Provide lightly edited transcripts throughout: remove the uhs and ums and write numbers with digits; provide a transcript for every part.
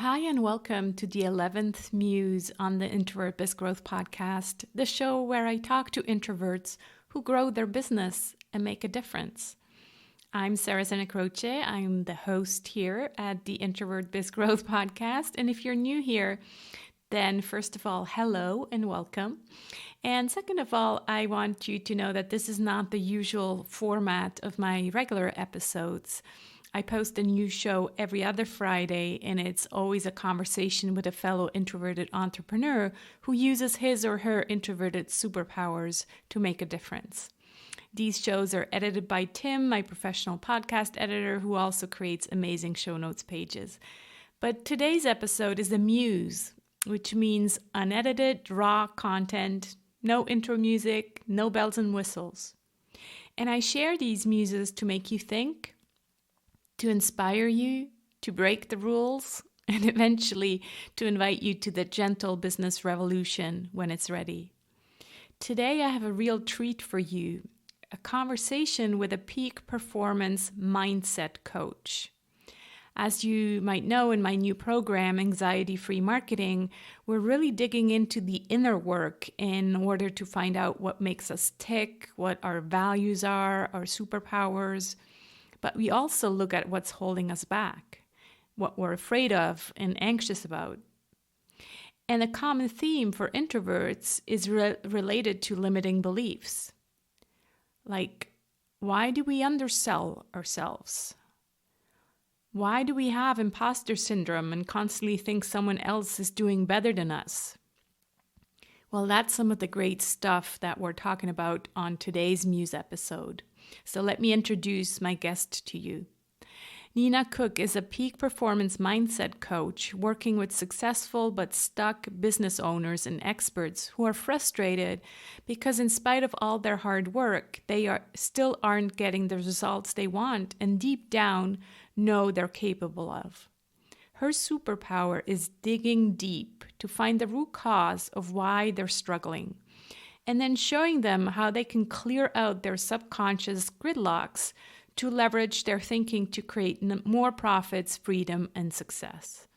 Hi, and welcome to the 11th Muse on the Introvert Biz Growth podcast, the show where I talk to introverts who grow their business and make a difference. I'm Sarah Santacroce. I'm the host here at the Introvert Biz Growth podcast. And if you're new here, then first of all, hello and welcome. And second of all, I want you to know that this is not the usual format of my regular episodes. I post a new show every other Friday, and it's always a conversation with a fellow introverted entrepreneur who uses his or her introverted superpowers to make a difference. These shows are edited by Tim, my professional podcast editor, who also creates amazing show notes pages. But today's episode is a muse, which means unedited, raw content, no intro music, no bells and whistles. And I share these muses to make you think, to inspire you, to break the rules, and eventually to invite you to the gentle business revolution when it's ready. Today, I have a real treat for you, a conversation with a peak performance mindset coach. As you might know, in my new program, Anxiety-Free Marketing, we're really digging into the inner work in order to find out what makes us tick, what our values are, our superpowers. But we also look at what's holding us back, what we're afraid of and anxious about. And a common theme for introverts is related to limiting beliefs. Like, why do we undersell ourselves? Why do we have imposter syndrome and constantly think someone else is doing better than us? Well, that's some of the great stuff that we're talking about on today's Muse episode. So let me introduce my guest to you. Nina Cook is a peak performance mindset coach working with successful but stuck business owners and experts who are frustrated because in spite of all their hard work, they still aren't getting the results they want and deep down know they're capable of. Her superpower is digging deep to find the root cause of why they're struggling, and then showing them how they can clear out their subconscious gridlocks to leverage their thinking to create more profits, freedom, and success.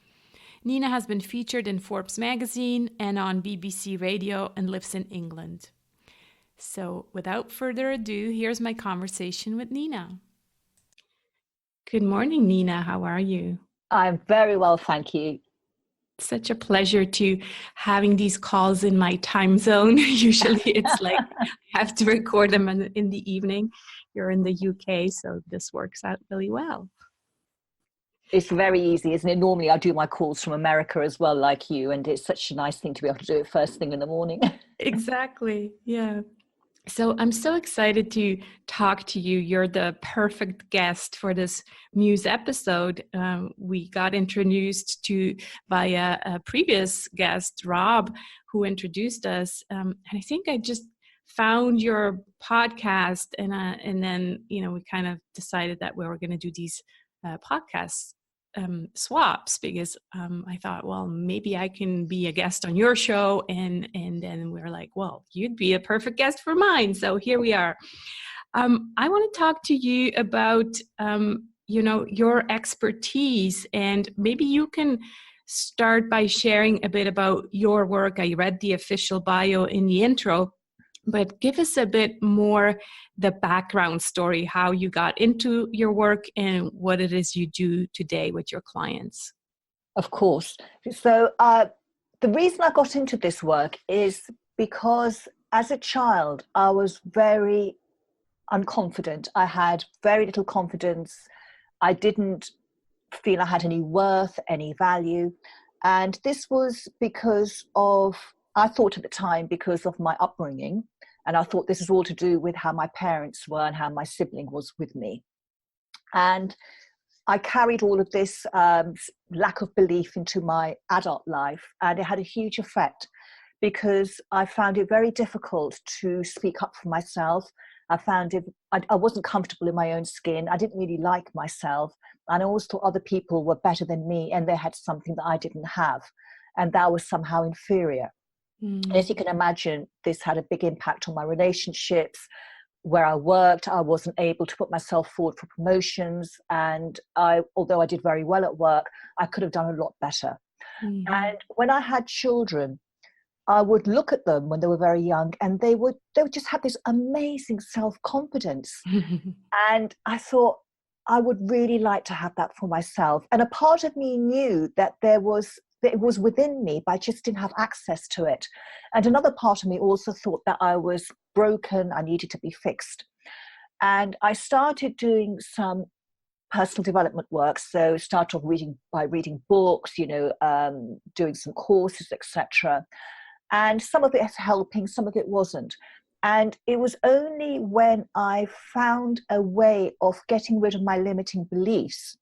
Nina has been featured in Forbes magazine and on BBC Radio and lives in England. So without further ado, here's my conversation with Nina. Good morning, Nina. How are you? I'm very well, thank you. Such a pleasure to having these calls in my time zone. Usually it's like I have to record them in the evening. You're in the UK, so this works out really well. It's very easy, isn't it? Normally I do my calls from America as well, like you, and it's such a nice thing to be able to do it first thing in the morning. Exactly, yeah. So I'm so excited to talk to you. You're the perfect guest for this Muse episode. We got introduced to by a previous guest, Rob, who introduced us. And I think I just found your podcast, and then we kind of decided that we were going to do these podcasts. Swaps because I thought, well, maybe I can be a guest on your show, and then we're like, well, you'd be a perfect guest for mine. So here we are. I want to talk to you about your expertise, and maybe you can start by sharing a bit about your work. I read the official bio in the intro, but give us a bit more the background story, how you got into your work and what it is you do today with your clients. Of course. So the reason I got into this work is because as a child, I was very unconfident. I had very little confidence. I didn't feel I had any worth, any value. And this was because of, I thought at the time, because of my upbringing. And I thought this was all to do with how my parents were and how my sibling was with me. And I carried all of this lack of belief into my adult life. And it had a huge effect because I found it very difficult to speak up for myself. I found I wasn't comfortable in my own skin. I didn't really like myself. And I always thought other people were better than me and they had something that I didn't have. And that was somehow inferior. As you can imagine, this had a big impact on my relationships, where I worked, I wasn't able to put myself forward for promotions. And although I did very well at work, I could have done a lot better. Mm-hmm. And when I had children, I would look at them when they were very young, and they would just have this amazing self-confidence. And I thought, I would really like to have that for myself. And a part of me knew that it was within me, but I just didn't have access to it. And another part of me also thought that I was broken, I needed to be fixed. And I started doing some personal development work. So started off by reading books, doing some courses, etc. And some of it is helping, some of it wasn't. And it was only when I found a way of getting rid of my limiting beliefs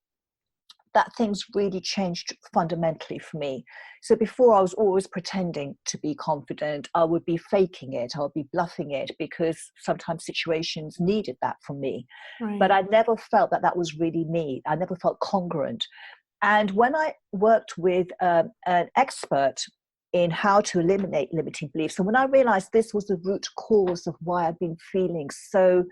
that things really changed fundamentally for me. So before, I was always pretending to be confident. I would be faking it. I would be bluffing it because sometimes situations needed that from me. Right. But I never felt that was really me. I never felt congruent. And when I worked with an expert in how to eliminate limiting beliefs, and when I realized this was the root cause of why I'd been feeling so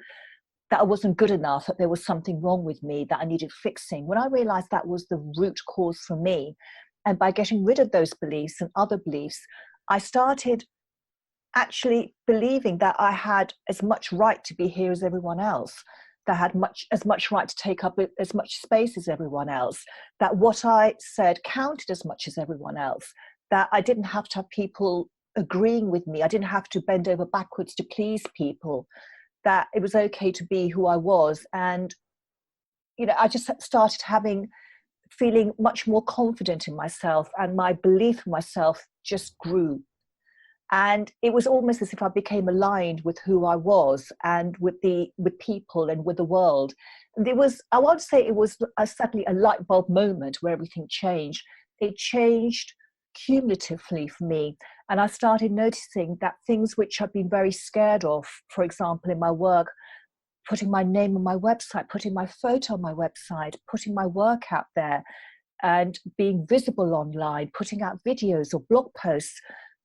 that I wasn't good enough, that there was something wrong with me, that I needed fixing. When I realized that was the root cause for me, and by getting rid of those beliefs and other beliefs, I started actually believing that I had as much right to be here as everyone else, that I had as much right to take up as much space as everyone else, that what I said counted as much as everyone else, that I didn't have to have people agreeing with me. I didn't have to bend over backwards to please people, that it was okay to be who I was. And, I just started feeling much more confident in myself, and my belief in myself just grew. And it was almost as if I became aligned with who I was and with people and with the world. And I won't say it was suddenly a light bulb moment where everything changed. It changed cumulatively for me. And I started noticing that things which I've been very scared of, for example, in my work, putting my name on my website, putting my photo on my website, putting my work out there and being visible online, putting out videos or blog posts,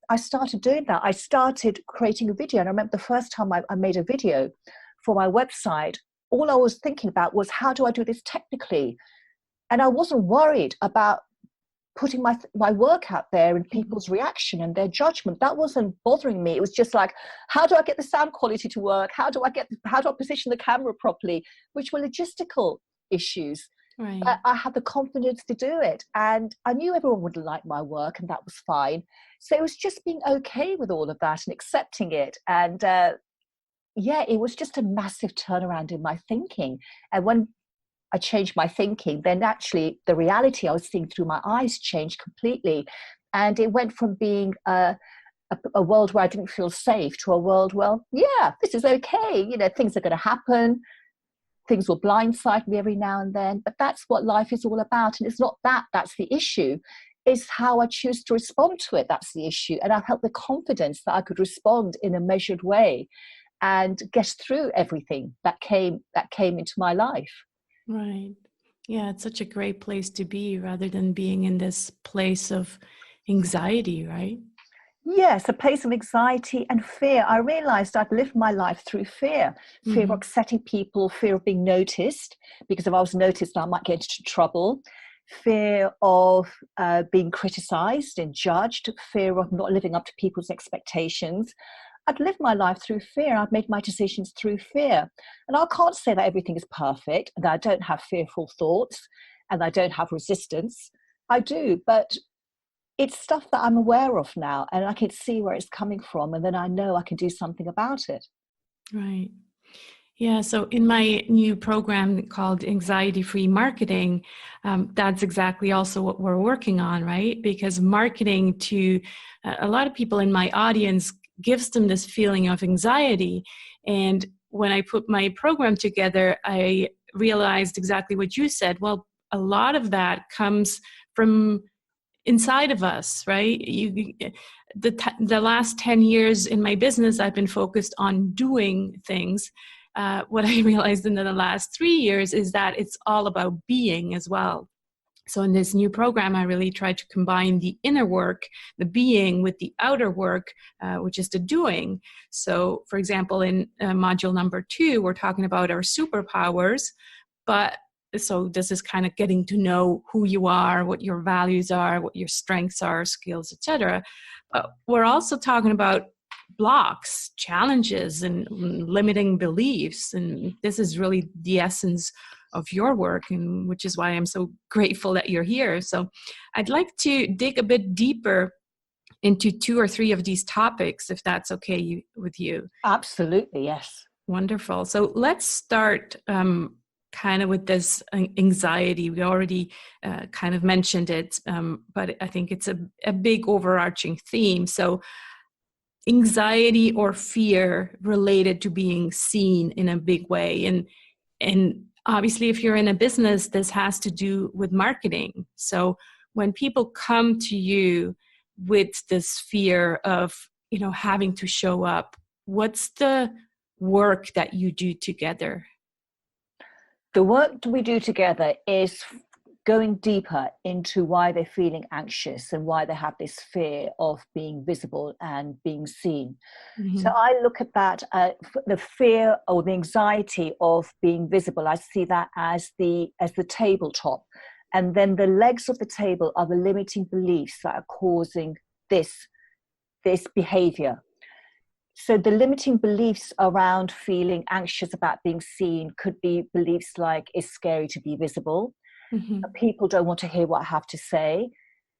I started doing that. I started creating a video. And I remember the first time I made a video for my website, all I was thinking about was, how do I do this technically? And I wasn't worried about putting my work out there and people's reaction and their judgment. That wasn't bothering me. It was just like, how do I get the sound quality to work? How do I position the camera properly? Which were logistical issues. Right. But I had the confidence to do it. And I knew everyone wouldn't like my work, and that was fine. So it was just being okay with all of that and accepting it. And it was just a massive turnaround in my thinking. And when I changed my thinking, then actually the reality I was seeing through my eyes changed completely. And it went from being a world where I didn't feel safe to a world, well, yeah, this is okay. Things are going to happen. Things will blindside me every now and then, but that's what life is all about. And it's not that's the issue. It's how I choose to respond to it. That's the issue. And I've had the confidence that I could respond in a measured way and get through everything that came into my life. Right. Yeah, it's such a great place to be, rather than being in this place of anxiety, right? Yes, a place of anxiety and fear. I realized I'd lived my life through fear of upsetting people, fear of being noticed, because if I was noticed, I might get into trouble, fear of being criticized and judged, fear of not living up to people's expectations. I'd lived my life through fear. I'd made my decisions through fear. And I can't say that everything is perfect, and that I don't have fearful thoughts, and I don't have resistance. I do, but it's stuff that I'm aware of now, and I can see where it's coming from, and then I know I can do something about it. Right. Yeah. So in my new program called Anxiety-Free Marketing, that's exactly also what we're working on, right? Because marketing to a lot of people in my audience gives them this feeling of anxiety. And when I put my program together, I realized exactly what you said. Well, a lot of that comes from inside of us, right? The last 10 years in my business, I've been focused on doing things. What I realized in the last 3 years is that it's all about being as well. So in this new program, I really try to combine the inner work, the being, with the outer work, which is the doing. So for example, in module number 2, we're talking about our superpowers, but so this is kind of getting to know who you are, what your values are, what your strengths are, skills, etc. But we're also talking about blocks, challenges, and limiting beliefs. And this is really the essence of your work, and which is why I'm so grateful that you're here. So I'd like to dig a bit deeper into 2 or 3 of these topics, if that's okay with you. Absolutely, yes. Wonderful. So let's start kind of with this anxiety. We already kind of mentioned it, but I think it's a big overarching theme. So anxiety or fear related to being seen in a big way. And obviously, if you're in a business, this has to do with marketing. So when people come to you with this fear of, having to show up, what's the work that you do together? The work that we do together is going deeper into why they're feeling anxious and why they have this fear of being visible and being seen. Mm-hmm. So I look at that, the fear or the anxiety of being visible. I see that as the tabletop. And then the legs of the table are the limiting beliefs that are causing this behavior. So the limiting beliefs around feeling anxious about being seen could be beliefs like it's scary to be visible. Mm-hmm. People don't want to hear what I have to say.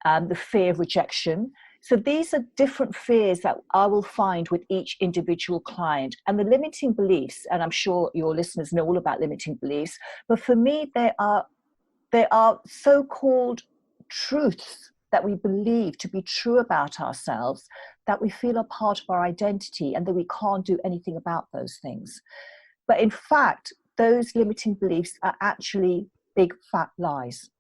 The fear of rejection. So these are different fears that I will find with each individual client. And the limiting beliefs, and I'm sure your listeners know all about limiting beliefs, but for me, they are so-called truths that we believe to be true about ourselves, that we feel are part of our identity and that we can't do anything about those things. But in fact, those limiting beliefs are actually big fat lies.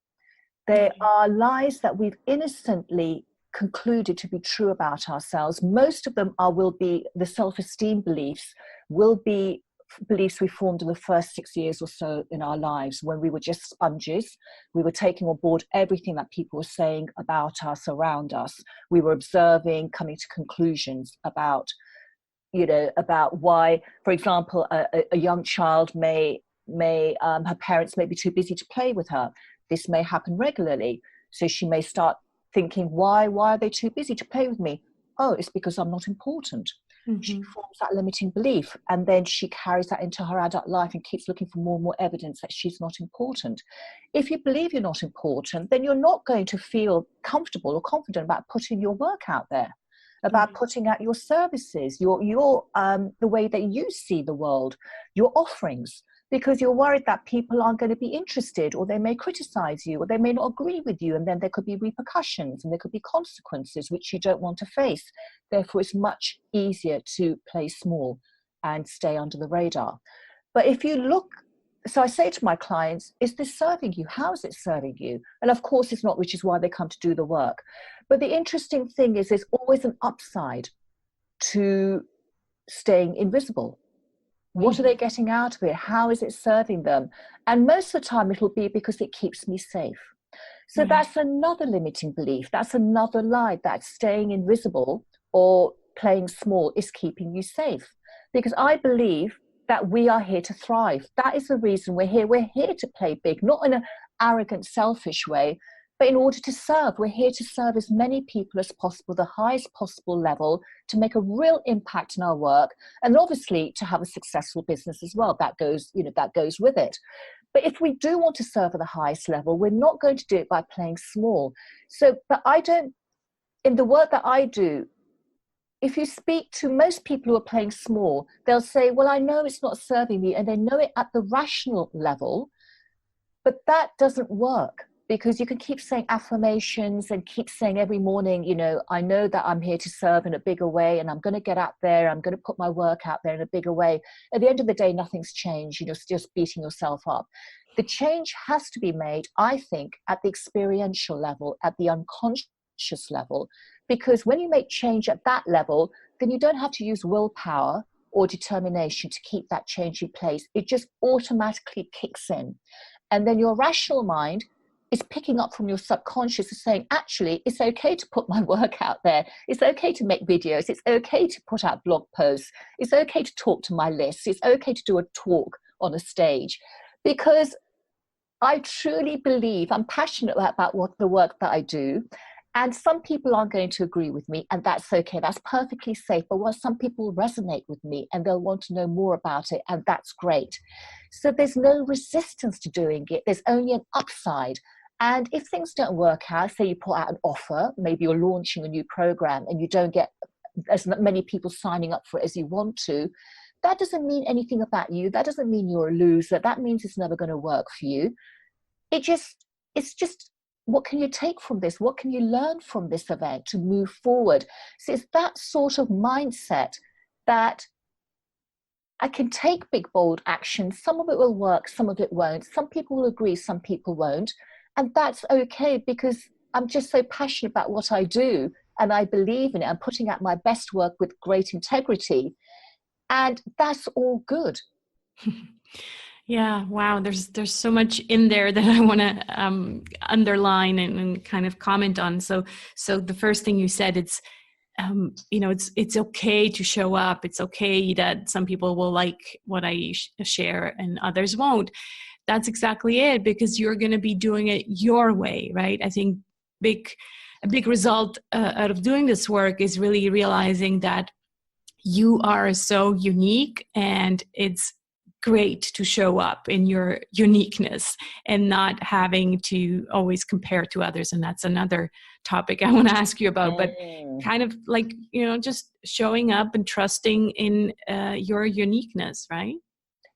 They are lies that we've innocently concluded to be true about ourselves. Most of them will be the self-esteem beliefs, will be beliefs we formed in the first 6 years or so in our lives, when we were just sponges. We were taking on board everything that people were saying about us, around us. We were observing, coming to conclusions about why, for example, a young child may her parents may be too busy to play with her. This may happen regularly. So she may start thinking, why are they too busy to play with me? Oh, it's because I'm not important. Mm-hmm. She forms that limiting belief, and then she carries that into her adult life and keeps looking for more and more evidence that she's not important. If you believe you're not important, then you're not going to feel comfortable or confident about putting your work out there, about putting out your services, your the way that you see the world, your offerings, because you're worried that people aren't going to be interested, or they may criticize you, or they may not agree with you, and then there could be repercussions and there could be consequences which you don't want to face. Therefore, it's much easier to play small and stay under the radar. But if you look, so I say to my clients, is this serving you? How is it serving you? And of course it's not, which is why they come to do the work. But the interesting thing is there's always an upside to staying invisible. What are they getting out of it? How is it serving them? And most of the time it'll be because it keeps me safe. So that's another limiting belief. That's another lie, that staying invisible or playing small is keeping you safe. Because I believe that we are here to thrive. That is the reason we're here. We're here to play big, not in an arrogant, selfish way, but in order to serve. We're here to serve as many people as possible, the highest possible level, to make a real impact in our work, and obviously to have a successful business as well. That goes with it. But if we do want to serve at the highest level, we're not going to do it by playing small. So, but in the work that I do, if you speak to most people who are playing small, they'll say, well, I know it's not serving me, and they know it at the rational level, but that doesn't work. Because you can keep saying affirmations and keep saying every morning, I know that I'm here to serve in a bigger way, and I'm going to get out there, I'm going to put my work out there in a bigger way. At the end of the day, nothing's changed. It's just beating yourself up. The change has to be made, I think, at the experiential level, at the unconscious level, because when you make change at that level, then you don't have to use willpower or determination to keep that change in place. It just automatically kicks in. And then your rational mind It's picking up from your subconscious and saying, actually, it's okay to put my work out there. It's okay to make videos. It's okay to put out blog posts. It's okay to talk to my lists. It's okay to do a talk on a stage, because I truly believe, I'm passionate about what the work that I do. And some people aren't going to agree with me, and that's okay. That's perfectly safe. But while some people resonate with me and they'll want to know more about it, and that's great. So there's no resistance to doing it. There's only an upside. And if things don't work out, say you put out an offer, maybe you're launching a new program and you don't get as many people signing up for it as you want to, that doesn't mean anything about you. That doesn't mean you're a loser. That means it's never going to work for you. It's just, what can you take from this? What can you learn from this event to move forward? So it's that sort of mindset that I can take big, bold action. Some of it will work, some of it won't. Some people will agree, some people won't. And that's okay, because I'm just so passionate about what I do and I believe in it. I'm putting out my best work with great integrity. And that's all good. Yeah, wow. There's so much in there that I want to underline and kind of comment on. So the first thing you said, it's it's okay to show up. It's okay that some people will like what I share and others won't. That's exactly it, because you're going to be doing it your way, right? I think a big result out of doing this work is really realizing that you are so unique, and it's great to show up in your uniqueness and not having to always compare to others. And that's another topic I want to ask you about, but kind of like, just showing up and trusting in your uniqueness, right?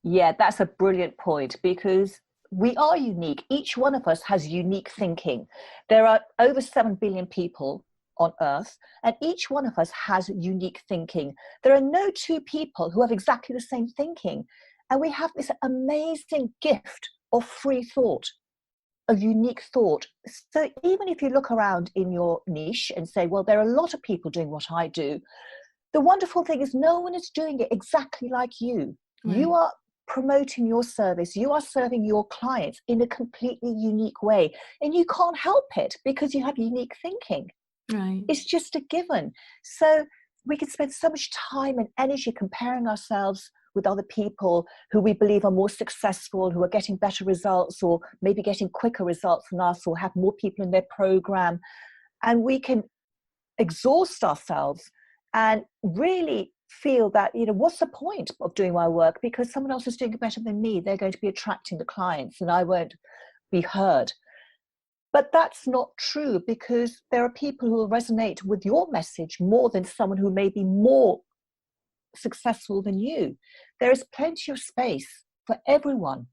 Yeah, that's a brilliant point, because we are unique. Each one of us has unique thinking. There are over 7 billion people on earth, and each one of us has unique thinking. There are no two people who have exactly the same thinking. And we have this amazing gift of free thought, of unique thought. So even if you look around in your niche and say, well, there are a lot of people doing what I do, the wonderful thing is no one is doing it exactly like you. Right. You are promoting your service. You are serving your clients in a completely unique way. And you can't help it because you have unique thinking. Right. It's just a given. So we can spend so much time and energy comparing ourselves with other people who we believe are more successful, who are getting better results, or maybe getting quicker results than us, or have more people in their program. And we can exhaust ourselves and really feel that, what's the point of doing my work? Because someone else is doing it better than me. They're going to be attracting the clients and I won't be heard. But that's not true, because there are people who will resonate with your message more than someone who may be more successful than you. There is plenty of space for everyone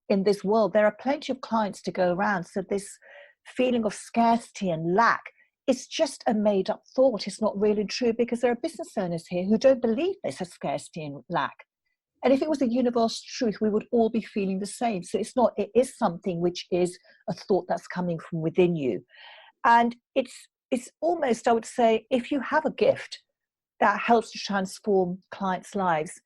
in this world. There are plenty of clients to go around. So this feeling of scarcity and lack, it's just a made up thought. It's not really true, because there are business owners here who don't believe there's a scarcity and lack. And if it was a universal truth, we would all be feeling the same. So it's not, it is something which is a thought that's coming from within you. And it's almost, I would say, if you have a gift that helps to transform clients' lives,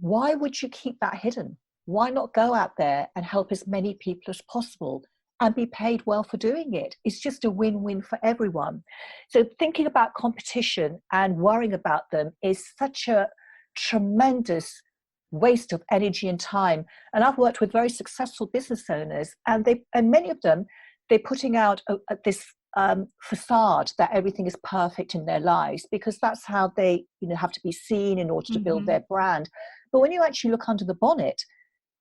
why would you keep that hidden? Why not go out there and help as many people as possible and be paid well for doing it? It's just a win-win for everyone. So thinking about competition and worrying about them is such a tremendous waste of energy and time. And I've worked with very successful business owners, and many of them, they're putting out this facade that everything is perfect in their lives, because that's how they have to be seen in order to build their brand. But when you actually look under the bonnet,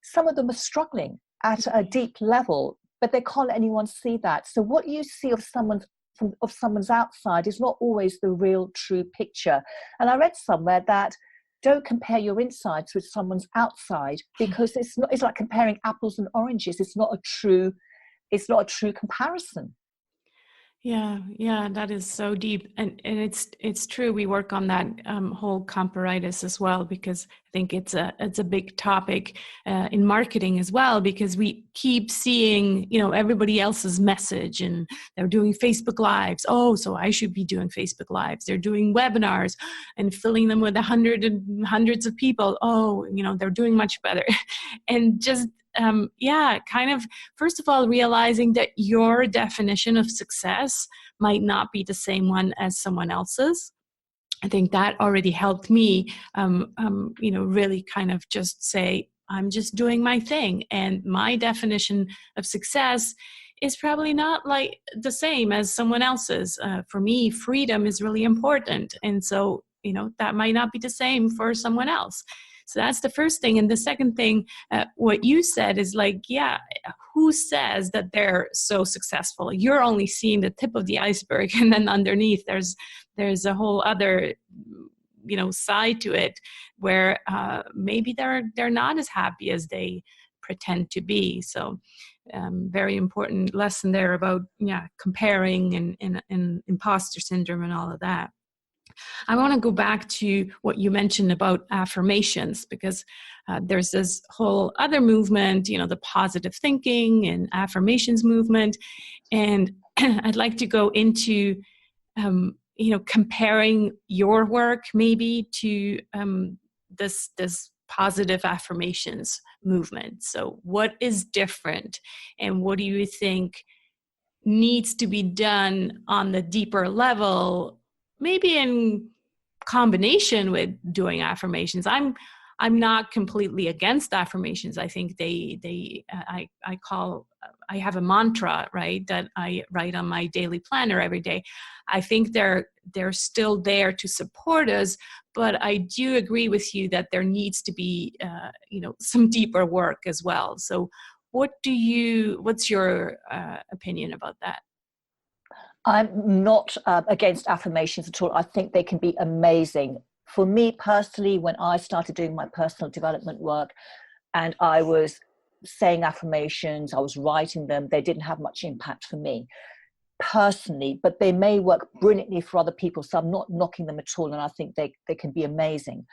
some of them are struggling at a deep level, but they can't let anyone see that. So what you see of someone's outside is not always the real true picture. And I read somewhere that don't compare your insides with someone's outside, because it's like comparing apples and oranges. It's not a true comparison. Yeah, that is so deep, and it's true. We work on that whole comparitis as well, because I think it's a big topic in marketing as well, because we keep seeing everybody else's message, and they're doing Facebook Lives. Oh, so I should be doing Facebook Lives. They're doing webinars and filling them with hundreds of people. Oh, they're doing much better, and just kind of, first of all, realizing that your definition of success might not be the same one as someone else's. I think that already helped me, really kind of just say, I'm just doing my thing. And my definition of success is probably not like the same as someone else's. For me, freedom is really important. And so, that might not be the same for someone else. So that's the first thing. And the second thing, what you said is like, who says that they're so successful? You're only seeing the tip of the iceberg. And then underneath, there's a whole other, side to it where maybe they're not as happy as they pretend to be. So very important lesson there about comparing and imposter syndrome and all of that. I want to go back to what you mentioned about affirmations, because there's this whole other movement, the positive thinking and affirmations movement. And I'd like to go into, comparing your work maybe to this positive affirmations movement. So what is different, and what do you think needs to be done on the deeper level, maybe in combination with doing affirmations? I'm not completely against affirmations. I think I have a mantra, right, that I write on my daily planner every day. I think they're still there to support us, but I do agree with you that there needs to be some deeper work as well. So what's your opinion about that? I'm not against affirmations at all. I think they can be amazing. For me personally, when I started doing my personal development work and I was saying affirmations, I was writing them, they didn't have much impact for me personally, but they may work brilliantly for other people. So I'm not knocking them at all. And I think they can be amazing.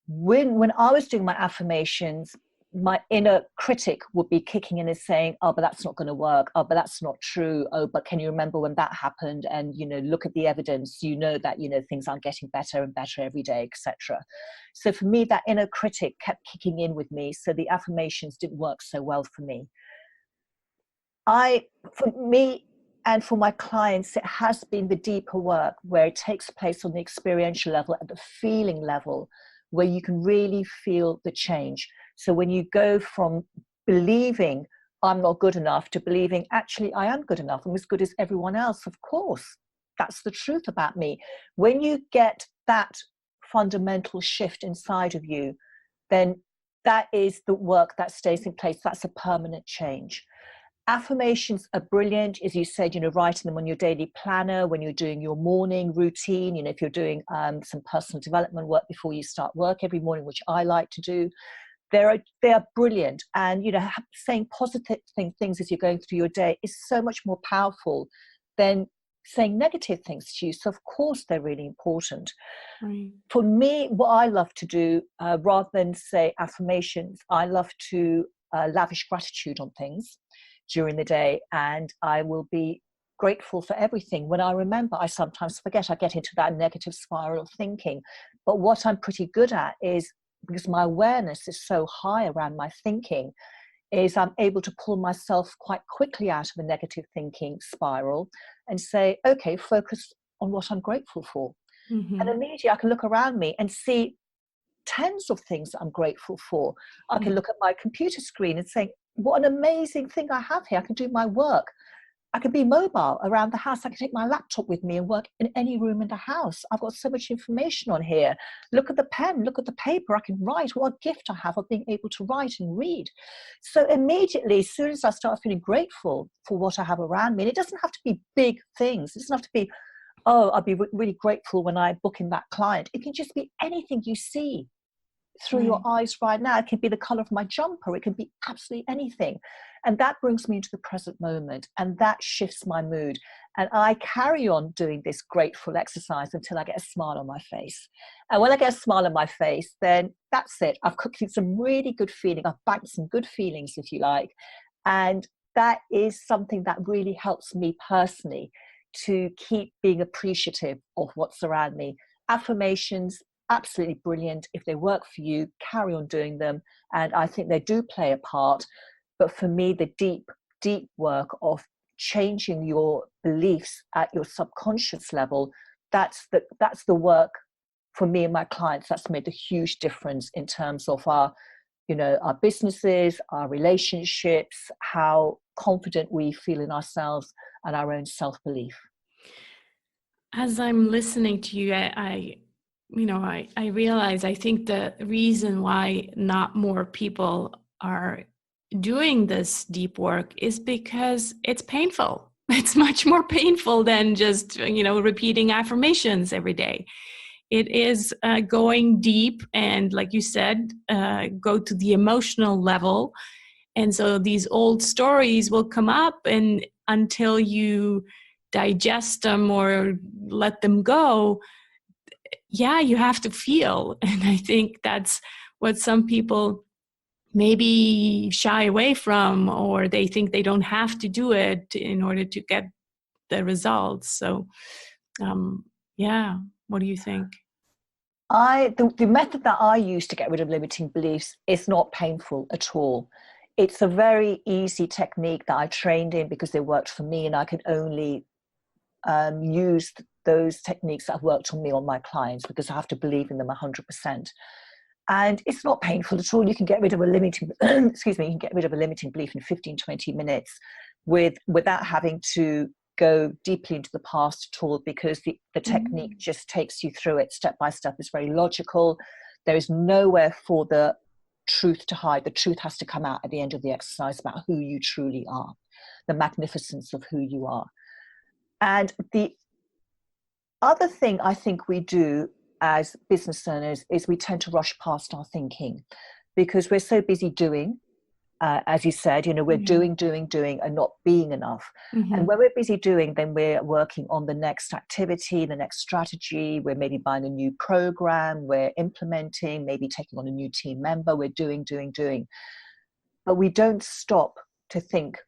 When I was doing my affirmations, my inner critic would be kicking in and saying, oh, but that's not going to work. Oh, but that's not true. Oh, but can you remember when that happened? And, look at the evidence, that, things aren't getting better and better every day, etc. So for me, that inner critic kept kicking in with me. So the affirmations didn't work so well for me. For me and for my clients, it has been the deeper work where it takes place on the experiential level, at the feeling level, where you can really feel the change. So when you go from believing I'm not good enough to believing actually I am good enough, I'm as good as everyone else, of course, that's the truth about me. When you get that fundamental shift inside of you, then that is the work that stays in place. That's a permanent change. Affirmations are brilliant, as you said, writing them on your daily planner, when you're doing your morning routine, if you're doing some personal development work before you start work every morning, which I like to do. They are brilliant. And, saying positive things as you're going through your day is so much more powerful than saying negative things to you. So, of course, they're really important. Right. For me, what I love to do, rather than say affirmations, I love to lavish gratitude on things during the day, and I will be grateful for everything. When I remember, I sometimes forget. I get into that negative spiral of thinking. But what I'm pretty good at is, because my awareness is so high around my thinking, is I'm able to pull myself quite quickly out of a negative thinking spiral and say, okay, focus on what I'm grateful for. Mm-hmm. And immediately I can look around me and see tens of things that I'm grateful for. I can look at my computer screen and say, what an amazing thing I have here. I can do my work. I can be mobile around the house. I can take my laptop with me and work in any room in the house. I've got so much information on here. Look at the pen, look at the paper. I can write. What a gift I have of being able to write and read. So immediately, as soon as I start feeling grateful for what I have around me, and it doesn't have to be big things. It doesn't have to be, oh, I'll be really grateful when I book in that client. It can just be anything you see through your eyes right now. It can be the color of my jumper. It can be absolutely anything. And that brings me into the present moment, and that shifts my mood. And I carry on doing this grateful exercise until I get a smile on my face. And when I get a smile on my face, then that's it. I've cooked some really good feeling. I've banked some good feelings, if you like. And that is something that really helps me personally to keep being appreciative of what's around me. Affirmations, absolutely brilliant. If they work for you, carry on doing them. And I think they do play a part. But for me, the deep, deep work of changing your beliefs at your subconscious level, that's the work for me and my clients. That's made a huge difference in terms of our businesses, our relationships, how confident we feel in ourselves and our own self-belief. As I'm listening to you, I realize, I think the reason why not more people are doing this deep work is because it's painful. It's much more painful than just, repeating affirmations every day. It is going deep and, like you said, go to the emotional level. And so these old stories will come up, and until you digest them or let them go, you have to feel. And I think that's what some people maybe shy away from, or they think they don't have to do it in order to get the results. So, what do you think? The method that I use to get rid of limiting beliefs is not painful at all. It's a very easy technique that I trained in because they worked for me, and I could only use those techniques that have worked on me on my clients because I have to believe in them 100%. And it's not painful at all. You can get rid of a limiting you can get rid of a limiting belief in 15-20 minutes without having to go deeply into the past at all, because the technique just takes you through it step by step. It's very logical. There is nowhere for the truth to hide. The truth has to come out at the end of the exercise about who you truly are, the magnificence of who you are. And the other thing I think we do as business owners is we tend to rush past our thinking because we're so busy doing. As you said, we're doing and not being enough. Mm-hmm. And when we're busy doing, then we're working on the next activity, the next strategy. We're maybe buying a new program, we're implementing, maybe taking on a new team member. We're doing. But we don't stop to think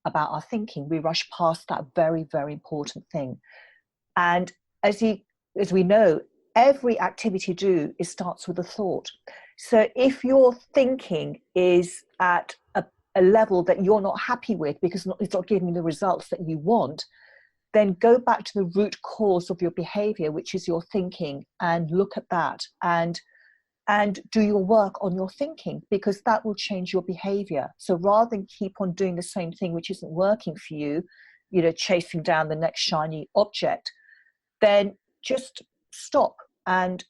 about our thinking. We rush past that very, very important thing. And as we know, every activity you do starts with a thought. So if your thinking is at a level that you're not happy with because it's not giving you the results that you want, then go back to the root cause of your behavior, which is your thinking, and look at that and do your work on your thinking, because that will change your behavior. So rather than keep on doing the same thing which isn't working for you, chasing down the next shiny object, then just stop and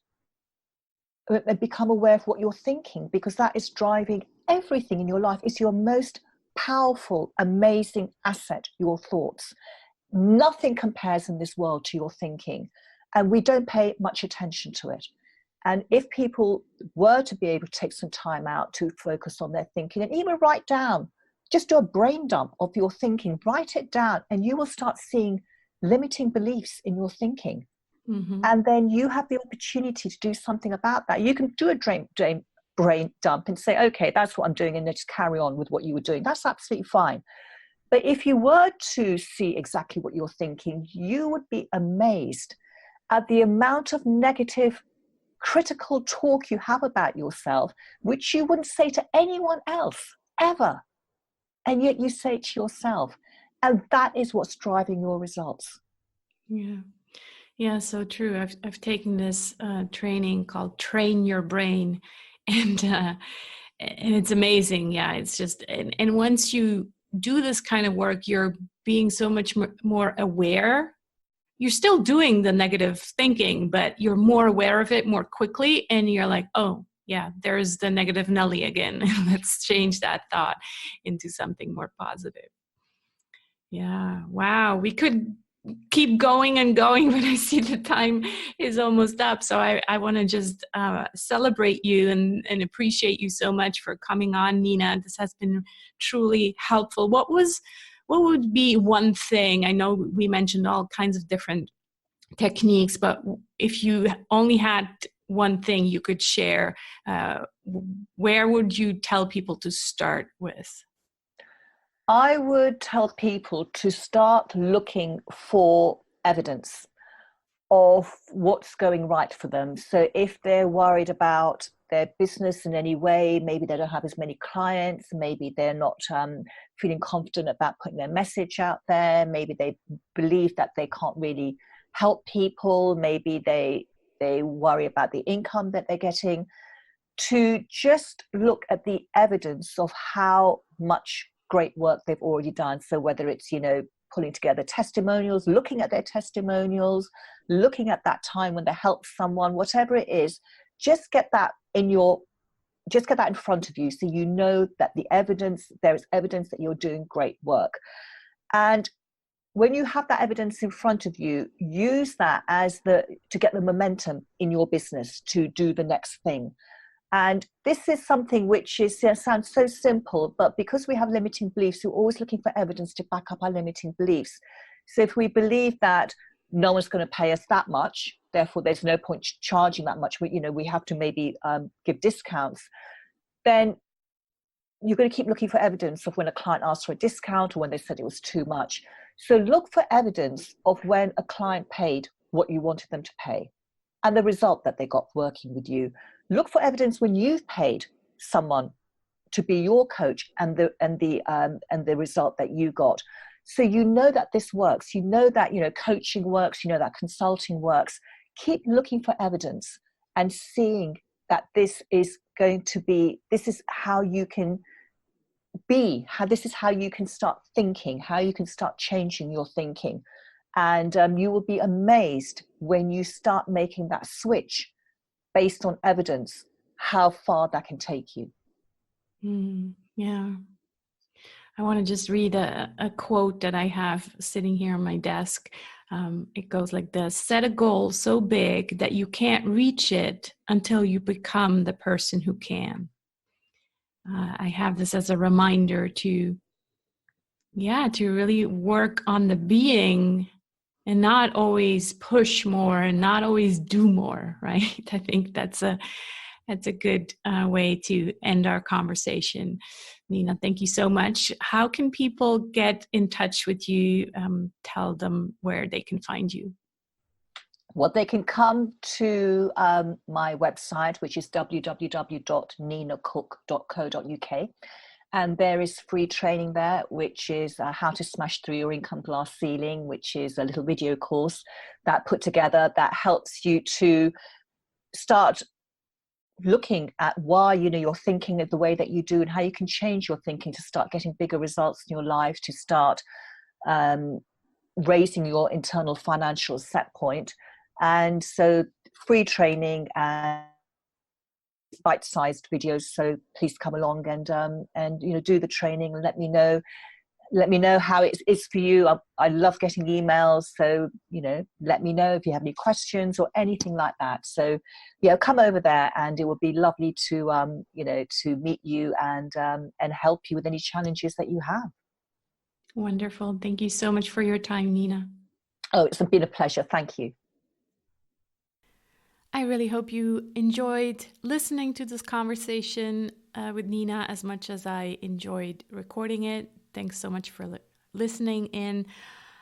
become aware of what you're thinking, because that is driving everything in your life. It's your most powerful, amazing asset, your thoughts. Nothing compares in this world to your thinking, and we don't pay much attention to it. And if people were to be able to take some time out to focus on their thinking and even write down, just do a brain dump of your thinking, write it down, and you will start seeing limiting beliefs in your thinking. Mm-hmm. And then you have the opportunity to do something about that. You can do a brain dump and say, okay, that's what I'm doing, and then just carry on with what you were doing. That's absolutely fine. But if you were to see exactly what you're thinking, you would be amazed at the amount of negative, critical talk you have about yourself, which you wouldn't say to anyone else ever. And yet you say it to yourself. And that is what's driving your results. Yeah, so true. I've taken this training called Train Your Brain, and it's amazing. Yeah, it's just, and once you do this kind of work, you're being so much more aware. You're still doing the negative thinking, but you're more aware of it more quickly, and you're like, oh, yeah, there's the negative Nelly again. Let's change that thought into something more positive. Yeah, wow. We could keep going and going, but I see the time is almost up. So I want to just celebrate you and appreciate you so much for coming on, Nina. This has been truly helpful. What would be one thing? I know we mentioned all kinds of different techniques, but if you only had one thing you could share, where would you tell people to start with? I would tell people to start looking for evidence of what's going right for them. So if they're worried about their business in any way, maybe they don't have as many clients, maybe they're not feeling confident about putting their message out there, maybe they believe that they can't really help people, maybe they worry about the income that they're getting, to just look at the evidence of how much great work they've already done. So whether it's, pulling together testimonials, looking at their testimonials, looking at that time when they helped someone, whatever it is, just get that in front of you, so you know that there is evidence that you're doing great work. And when you have that evidence in front of you, use that to get the momentum in your business to do the next thing. And this is something which sounds so simple, but because we have limiting beliefs, we're always looking for evidence to back up our limiting beliefs. So if we believe that no one's going to pay us that much, therefore there's no point charging that much, we have to maybe give discounts, then you're going to keep looking for evidence of when a client asked for a discount or when they said it was too much. So look for evidence of when a client paid what you wanted them to pay and the result that they got working with you. Look for evidence when you've paid someone to be your coach and the result that you got. So you know that this works. You know that coaching works. You know that consulting works. Keep looking for evidence and seeing that this is how you can be. This is how you can start thinking. How you can start changing your thinking, and you will be amazed when you start making that switch based on evidence, how far that can take you. Yeah. I want to just read a quote that I have sitting here on my desk. It goes like this: set a goal so big that you can't reach it until you become the person who can. I have this as a reminder to really work on the being and not always push more and not always do more, right? I think that's a good way to end our conversation. Nina, thank you so much. How can people get in touch with you? Tell them where they can find you. Well, they can come to my website, which is www.ninacook.co.uk. And there is free training there, which is how to smash through your income glass ceiling, which is a little video course that put together that helps you to start looking at why you're thinking the way that you do and how you can change your thinking to start getting bigger results in your life, to start raising your internal financial set point. And so free training and bite-sized videos, so please come along and do the training and let me know how it is for you. I love getting emails, so let me know if you have any questions or anything like that. So come over there, and it would be lovely to to meet you and help you with any challenges that you have. Wonderful. Thank you so much for your time, Nina. Oh, it's been a pleasure. Thank you. I really hope you enjoyed listening to this conversation with Nina as much as I enjoyed recording it. Thanks so much for listening in.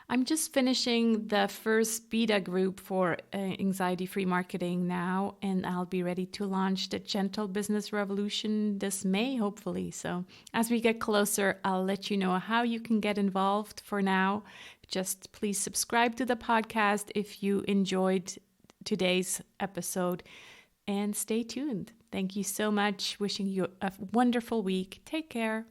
I'm just finishing the first beta group for anxiety-free marketing now, and I'll be ready to launch the Gentle Business Revolution this May, hopefully. So as we get closer, I'll let you know how you can get involved. For now, just please subscribe to the podcast if you enjoyed today's episode, and stay tuned. Thank you so much. Wishing you a wonderful week. Take care.